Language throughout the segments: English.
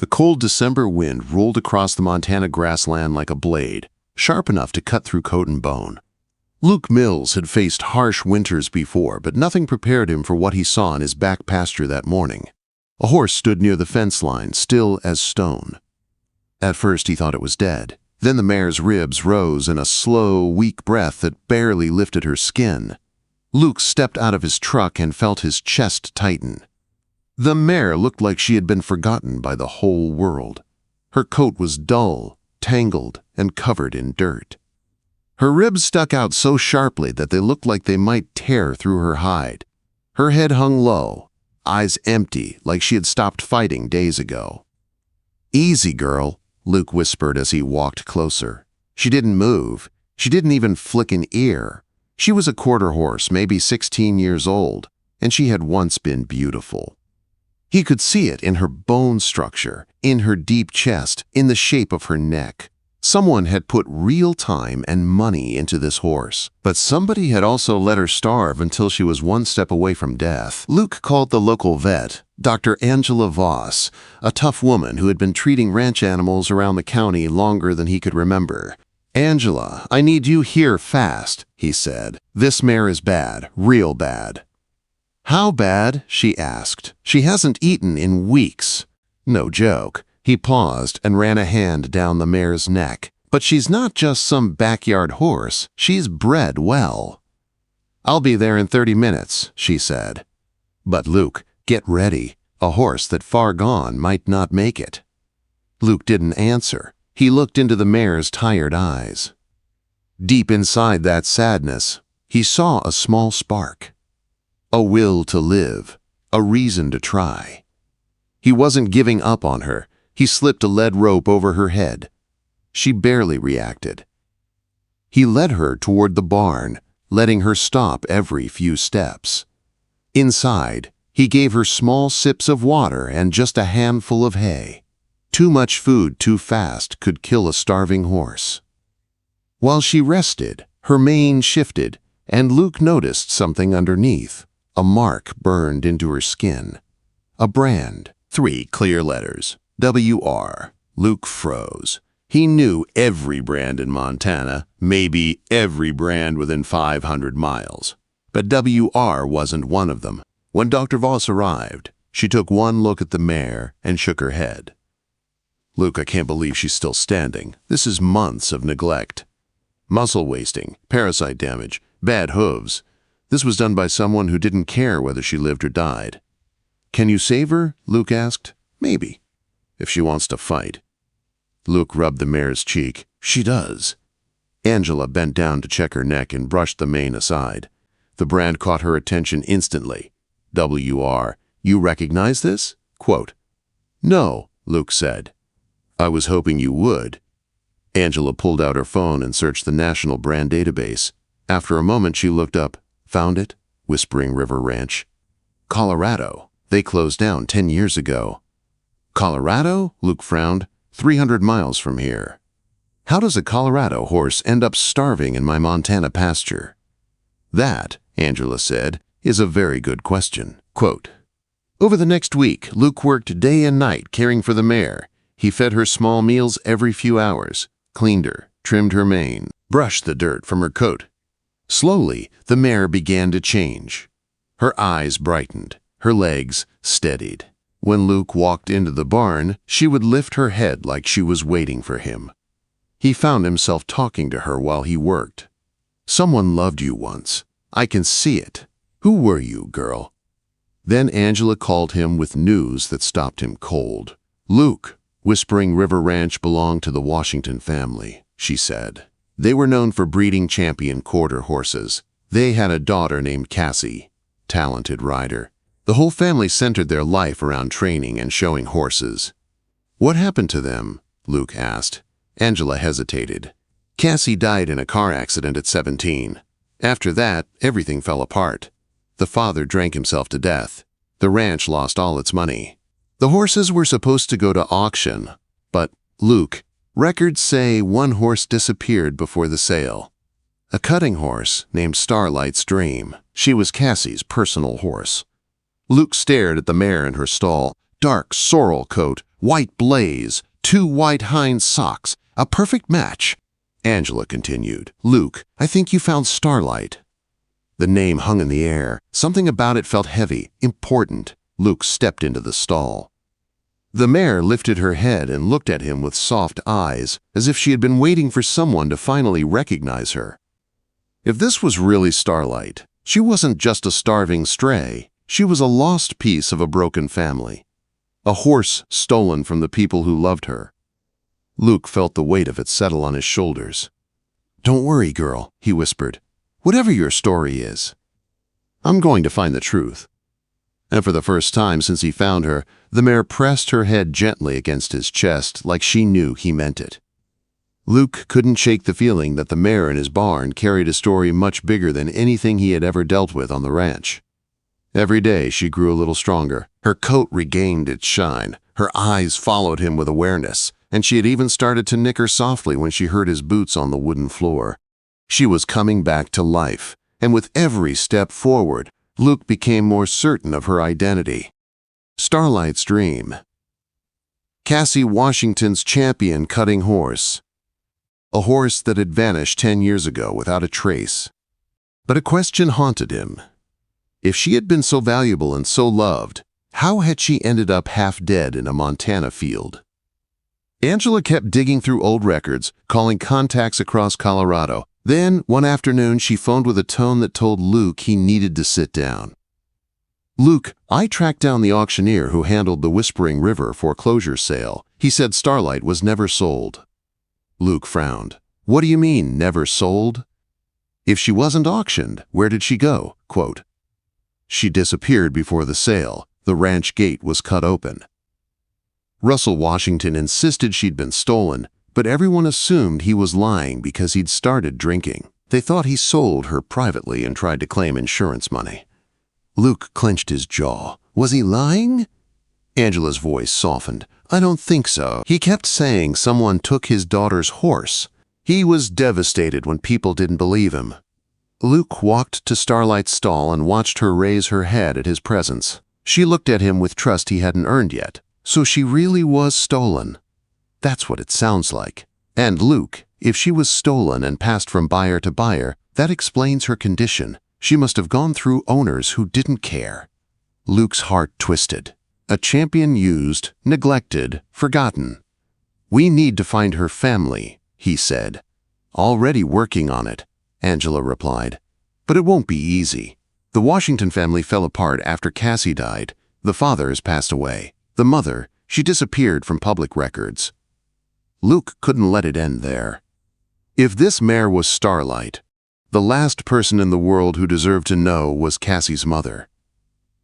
The cold December wind rolled across the Montana grassland like a blade, sharp enough to cut through coat and bone. Luke Mills had faced harsh winters before, but nothing prepared him for what he saw in his back pasture that morning. A horse stood near the fence line, still as stone. At first he thought it was dead. Then the mare's ribs rose in a slow, weak breath that barely lifted her skin. Luke stepped out of his truck and felt his chest tighten. The mare looked like she had been forgotten by the whole world. Her coat was dull, tangled, and covered in dirt. Her ribs stuck out so sharply that they looked like they might tear through her hide. Her head hung low, eyes empty, like she had stopped fighting days ago. "Easy, girl," Luke whispered as he walked closer. She didn't move. She didn't even flick an ear. She was a quarter horse, maybe 16 years old, and she had once been beautiful. He could see it in her bone structure, in her deep chest, in the shape of her neck. Someone had put real time and money into this horse, but somebody had also let her starve until she was one step away from death. Luke called the local vet, Dr. Angela Voss, a tough woman who had been treating ranch animals around the county longer than he could remember. "Angela, I need you here fast," he said. "This mare is bad, real bad." "How bad?" she asked. "She hasn't eaten in weeks." No joke. He paused and ran a hand down the mare's neck. "But she's not just some backyard horse. She's bred well." "I'll be there in 30 minutes, she said. "But Luke, get ready. A horse that far gone might not make it." Luke didn't answer. He looked into the mare's tired eyes. Deep inside that sadness, he saw a small spark. A will to live, a reason to try. He wasn't giving up on her. He slipped a lead rope over her head. She barely reacted. He led her toward the barn, letting her stop every few steps. Inside, he gave her small sips of water and just a handful of hay. Too much food too fast could kill a starving horse. While she rested, her mane shifted, and Luke noticed something underneath. A mark burned into her skin. A brand. 3 clear letters. W.R. Luke froze. He knew every brand in Montana, maybe every brand within 500 miles. But W.R. wasn't one of them. When Dr. Voss arrived, she took one look at the mare and shook her head. "Luke, I can't believe she's still standing. This is months of neglect. Muscle wasting, parasite damage, bad hooves. This was done by someone who didn't care whether she lived or died." "Can you save her?" Luke asked. "Maybe, if she wants to fight." Luke rubbed the mare's cheek. "She does." Angela bent down to check her neck and brushed the mane aside. The brand caught her attention instantly. "W.R. You recognize this?" Quote. "No," Luke said. "I was hoping you would." Angela pulled out her phone and searched the national brand database. After a moment, she looked up. "Found it? Whispering River Ranch. Colorado. They closed down 10 years ago." "Colorado?" Luke frowned. 300 miles from here. "How does a Colorado horse end up starving in my Montana pasture?" "That," Angela said, "is a very good question." Quote, "Over the next week, Luke worked day and night caring for the mare. He fed her small meals every few hours, cleaned her, trimmed her mane, brushed the dirt from her coat. Slowly, the mare began to change. Her eyes brightened, her legs steadied. When Luke walked into the barn, she would lift her head like she was waiting for him. He found himself talking to her while he worked. "Someone loved you once. I can see it. Who were you, girl?" Then Angela called him with news that stopped him cold. "Luke, Whispering River Ranch belonged to the Washington family," she said. "They were known for breeding champion quarter horses. They had a daughter named Cassie, talented rider. The whole family centered their life around training and showing horses." "What happened to them?" Luke asked. Angela hesitated. "Cassie died in a car accident at 17. After that, everything fell apart. The father drank himself to death. The ranch lost all its money. The horses were supposed to go to auction, but, Luke, records say one horse disappeared before the sale. A cutting horse named Starlight's Dream. She was Cassie's personal horse." Luke stared at the mare in her stall, dark sorrel coat, white blaze, 2 white hind socks, a perfect match. Angela continued, "Luke, I think you found Starlight." The name hung in the air. Something about it felt heavy, important. Luke stepped into the stall. The mare lifted her head and looked at him with soft eyes, as if she had been waiting for someone to finally recognize her. If this was really Starlight, she wasn't just a starving stray. She was a lost piece of a broken family. A horse stolen from the people who loved her. Luke felt the weight of it settle on his shoulders. "Don't worry, girl," he whispered. "Whatever your story is, I'm going to find the truth." And for the first time since he found her, the mare pressed her head gently against his chest like she knew he meant it. Luke couldn't shake the feeling that the mare in his barn carried a story much bigger than anything he had ever dealt with on the ranch. Every day she grew a little stronger. Her coat regained its shine. Her eyes followed him with awareness, and she had even started to nicker softly when she heard his boots on the wooden floor. She was coming back to life, and with every step forward, Luke became more certain of her identity. Starlight's dream. Cassie Washington's champion cutting horse. A horse that had vanished 10 years ago without a trace. But a question haunted him. If she had been so valuable and so loved, how had she ended up half dead in a Montana field? Angela kept digging through old records, calling contacts across Colorado. Then, one afternoon, she phoned with a tone that told Luke he needed to sit down. "Luke, I tracked down the auctioneer who handled the Whispering River foreclosure sale. He said Starlight was never sold." Luke frowned. "What do you mean, never sold?" "If she wasn't auctioned, where did she go?" Quote, "She disappeared before the sale. The ranch gate was cut open." Russell Washington insisted she'd been stolen, but everyone assumed he was lying because he'd started drinking. They thought he sold her privately and tried to claim insurance money. Luke clenched his jaw. Was he lying? Angela's voice softened. "I don't think so. He kept saying someone took his daughter's horse. He was devastated when people didn't believe him." Luke walked to Starlight's stall and watched her raise her head at his presence. She looked at him with trust he hadn't earned yet. So she really was stolen. That's what it sounds like. And Luke, if she was stolen and passed from buyer to buyer, that explains her condition. She must have gone through owners who didn't care. Luke's heart twisted. A champion used, neglected, forgotten. "We need to find her family," he said. "Already working on it," Angela replied. "But it won't be easy. The Washington family fell apart after Cassie died. The father has passed away. The mother, she disappeared from public records." Luke couldn't let it end there. If this mare was Starlight, the last person in the world who deserved to know was Cassie's mother.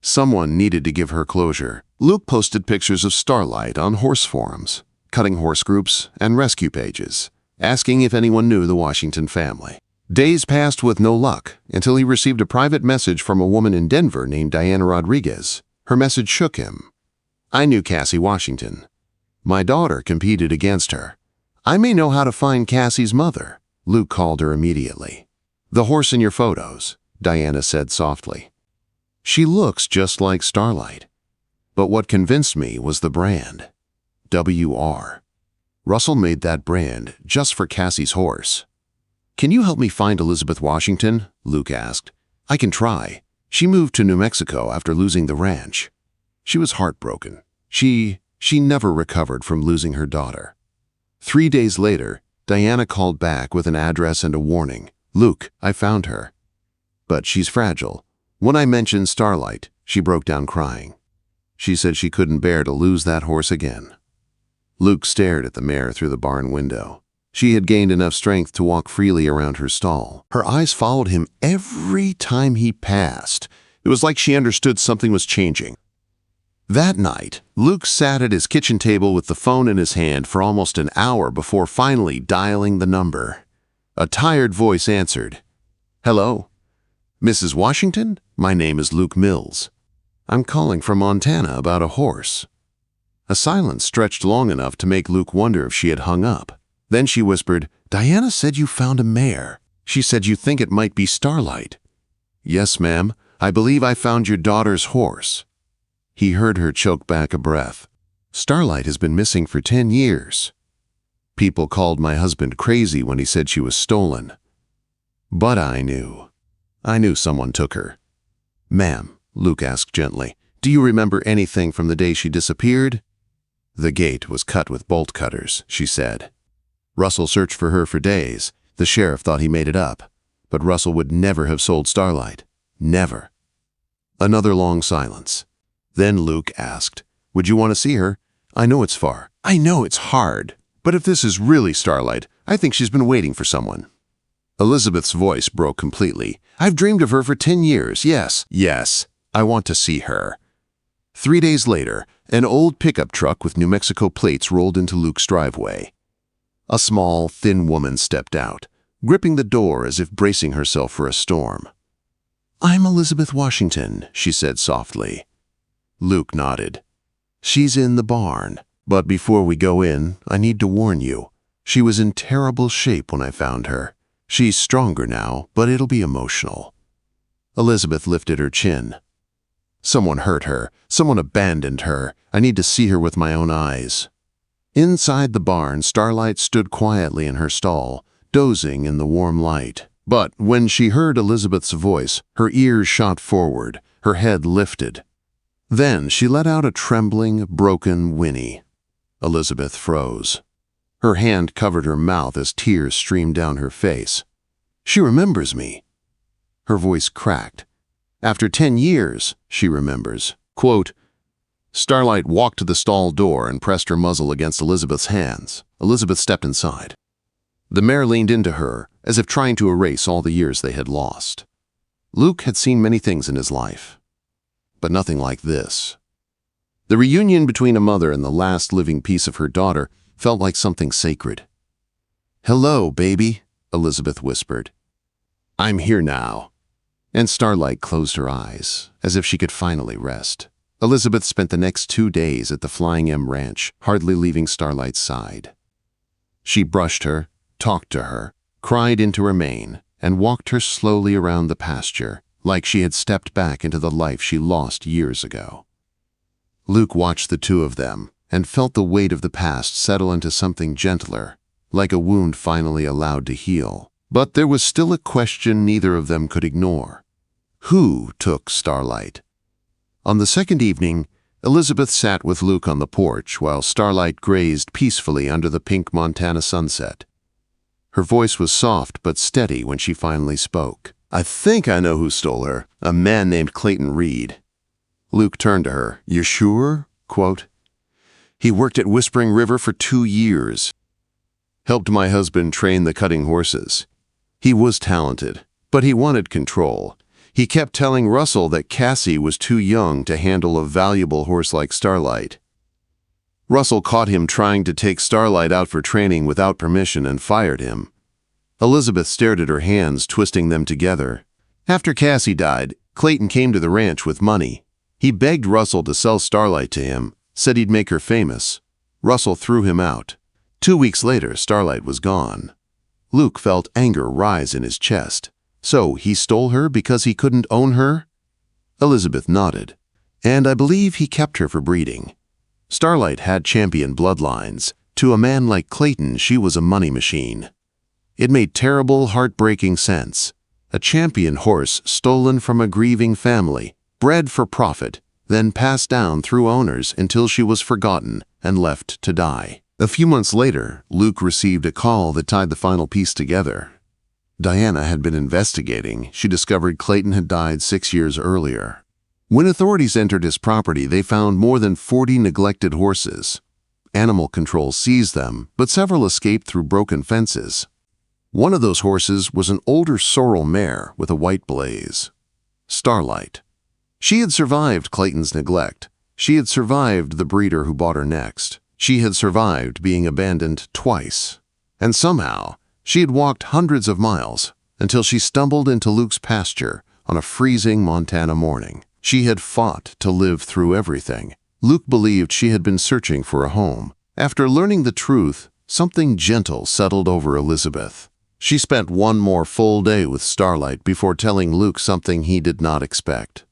Someone needed to give her closure. Luke posted pictures of Starlight on horse forums, cutting horse groups, and rescue pages, asking if anyone knew the Washington family. Days passed with no luck until he received a private message from a woman in Denver named Diana Rodriguez. Her message shook him. "I knew Cassie Washington. My daughter competed against her. I may know how to find Cassie's mother." Luke called her immediately. "The horse in your photos," Diana said softly. "She looks just like Starlight." But what convinced me was the brand. WR. Russell made that brand just for Cassie's horse. "Can you help me find Elizabeth Washington?" Luke asked. "I can try. She moved to New Mexico after losing the ranch. She was heartbroken. She never recovered from losing her daughter." 3 days later, Diana called back with an address and a warning. "Luke, I found her. But she's fragile. When I mentioned Starlight, she broke down crying. She said she couldn't bear to lose that horse again." Luke stared at the mare through the barn window. She had gained enough strength to walk freely around her stall. Her eyes followed him every time he passed. It was like she understood something was changing. That night, Luke sat at his kitchen table with the phone in his hand for almost an hour before finally dialing the number. A tired voice answered. "Hello? Mrs. Washington? My name is Luke Mills. I'm calling from Montana about a horse." A silence stretched long enough to make Luke wonder if she had hung up. Then she whispered, "Diana said you found a mare. She said you think it might be Starlight." "Yes, ma'am. I believe I found your daughter's horse." He heard her choke back a breath. Starlight has been missing for 10 years. People called my husband crazy when he said she was stolen. But I knew. I knew someone took her. Ma'am, Luke asked gently, do you remember anything from the day she disappeared? The gate was cut with bolt cutters, she said. Russell searched for her for days. The sheriff thought he made it up. But Russell would never have sold Starlight. Never. Another long silence. Then Luke asked, would you want to see her? I know it's far. I know it's hard. But if this is really Starlight, I think she's been waiting for someone. Elizabeth's voice broke completely. I've dreamed of her for 10 years. Yes, I want to see her. 3 days later, an old pickup truck with New Mexico plates rolled into Luke's driveway. A small, thin woman stepped out, gripping the door as if bracing herself for a storm. I'm Elizabeth Washington, she said softly. Luke nodded. She's in the barn. But before we go in, I need to warn you. She was in terrible shape when I found her. She's stronger now, but it'll be emotional. Elizabeth lifted her chin. Someone hurt her. Someone abandoned her. I need to see her with my own eyes. Inside the barn, Starlight stood quietly in her stall, dozing in the warm light. But when she heard Elizabeth's voice, her ears shot forward, her head lifted. Then she let out a trembling, broken whinny. Elizabeth froze. Her hand covered her mouth as tears streamed down her face. She remembers me. Her voice cracked. After 10 years, she remembers. Quote, Starlight walked to the stall door and pressed her muzzle against Elizabeth's hands. Elizabeth stepped inside. The mare leaned into her, as if trying to erase all the years they had lost. Luke had seen many things in his life, but nothing like this. The reunion between a mother and the last living piece of her daughter felt like something sacred. Hello, baby, Elizabeth whispered. I'm here now. And Starlight closed her eyes, as if she could finally rest. Elizabeth spent the next 2 days at the Flying M Ranch, hardly leaving Starlight's side. She brushed her, talked to her, cried into her mane, and walked her slowly around the pasture, like she had stepped back into the life she lost years ago. Luke watched the two of them and felt the weight of the past settle into something gentler, like a wound finally allowed to heal. But there was still a question neither of them could ignore. Who took Starlight? On the second evening, Elizabeth sat with Luke on the porch while Starlight grazed peacefully under the pink Montana sunset. Her voice was soft but steady when she finally spoke. I think I know who stole her, a man named Clayton Reed. Luke turned to her. You sure? Quote, he worked at Whispering River for 2 years. Helped my husband train the cutting horses. He was talented, but he wanted control. He kept telling Russell that Cassie was too young to handle a valuable horse like Starlight. Russell caught him trying to take Starlight out for training without permission and fired him. Elizabeth stared at her hands, twisting them together. After Cassie died, Clayton came to the ranch with money. He begged Russell to sell Starlight to him, said he'd make her famous. Russell threw him out. 2 weeks later, Starlight was gone. Luke felt anger rise in his chest. So he stole her because he couldn't own her? Elizabeth nodded. And I believe he kept her for breeding. Starlight had champion bloodlines. To a man like Clayton, she was a money machine. It made terrible, heartbreaking sense. A champion horse stolen from a grieving family, bred for profit, then passed down through owners until she was forgotten and left to die. A few months later, Luke received a call that tied the final piece together. Diana had been investigating. She discovered Clayton had died 6 years earlier. When authorities entered his property, they found more than 40 neglected horses. Animal control seized them, but several escaped through broken fences. One of those horses was an older sorrel mare with a white blaze. Starlight. She had survived Clayton's neglect. She had survived the breeder who bought her next. She had survived being abandoned twice. And somehow, she had walked hundreds of miles until she stumbled into Luke's pasture on a freezing Montana morning. She had fought to live through everything. Luke believed she had been searching for a home. After learning the truth, something gentle settled over Elizabeth. She spent one more full day with Starlight before telling Luke something he did not expect.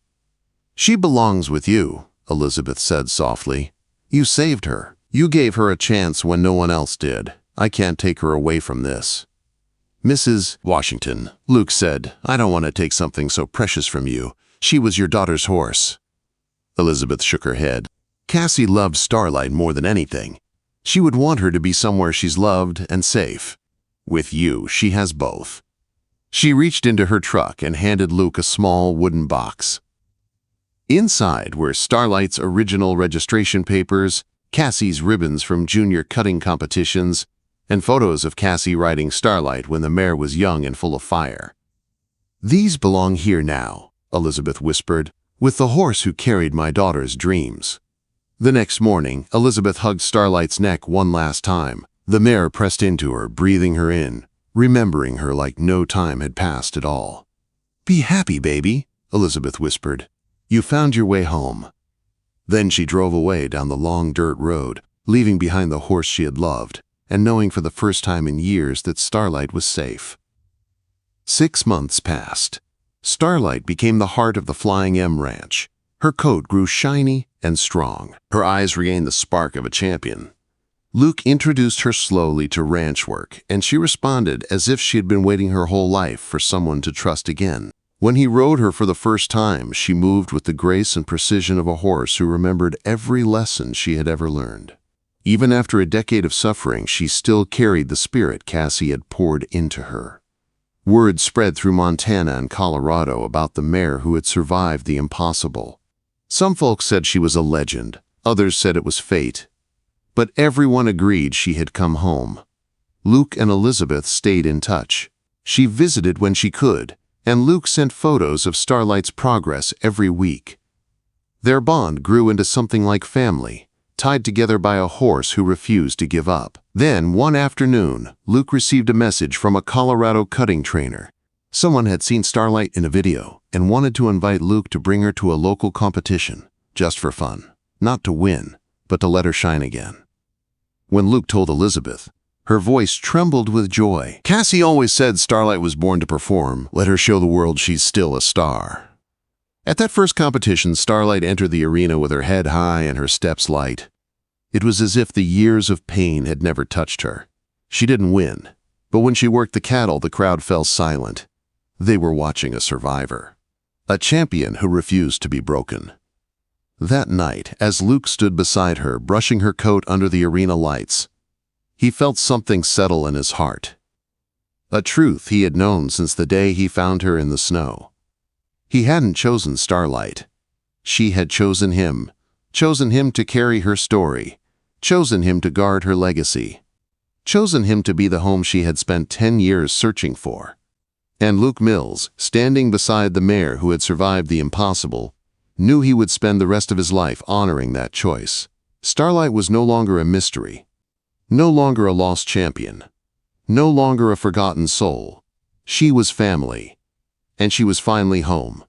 She belongs with you, Elizabeth said softly. You saved her. You gave her a chance when no one else did. I can't take her away from this." "Mrs. Washington," Luke said, "I don't want to take something so precious from you. She was your daughter's horse." Elizabeth shook her head. "Cassie loved Starlight more than anything. She would want her to be somewhere she's loved and safe. With you, she has both." She reached into her truck and handed Luke a small wooden box. Inside were Starlight's original registration papers, Cassie's ribbons from junior cutting competitions, and photos of Cassie riding Starlight when the mare was young and full of fire. "These belong here now," Elizabeth whispered, "with the horse who carried my daughter's dreams." The next morning, Elizabeth hugged Starlight's neck one last time. The mare pressed into her, breathing her in, remembering her like no time had passed at all. "Be happy, baby," Elizabeth whispered. "You found your way home." Then she drove away down the long dirt road, leaving behind the horse she had loved, and knowing for the first time in years that Starlight was safe. 6 months passed. Starlight became the heart of the Flying M Ranch. Her coat grew shiny and strong. Her eyes regained the spark of a champion. Luke introduced her slowly to ranch work, and she responded as if she had been waiting her whole life for someone to trust again. When he rode her for the first time, she moved with the grace and precision of a horse who remembered every lesson she had ever learned. Even after a decade of suffering, she still carried the spirit Cassie had poured into her. Word spread through Montana and Colorado about the mare who had survived the impossible. Some folks said she was a legend, others said it was fate. But everyone agreed she had come home. Luke and Elizabeth stayed in touch. She visited when she could, and Luke sent photos of Starlight's progress every week. Their bond grew into something like family, tied together by a horse who refused to give up. Then, one afternoon, Luke received a message from a Colorado cutting trainer. Someone had seen Starlight in a video and wanted to invite Luke to bring her to a local competition, just for fun. Not to win, but to let her shine again. When Luke told Elizabeth, her voice trembled with joy. "Cassie always said Starlight was born to perform. Let her show the world she's still a star." At that first competition, Starlight entered the arena with her head high and her steps light. It was as if the years of pain had never touched her. She didn't win, but when she worked the cattle, the crowd fell silent. They were watching a survivor, a champion who refused to be broken. That night, as Luke stood beside her, brushing her coat under the arena lights, he felt something settle in his heart. A truth he had known since the day he found her in the snow. He hadn't chosen Starlight. She had chosen him to carry her story, chosen him to guard her legacy, chosen him to be the home she had spent 10 years searching for. And Luke Mills, standing beside the mare who had survived the impossible, knew he would spend the rest of his life honoring that choice. Starlight was no longer a mystery, no longer a lost champion, no longer a forgotten soul. She was family, and she was finally home.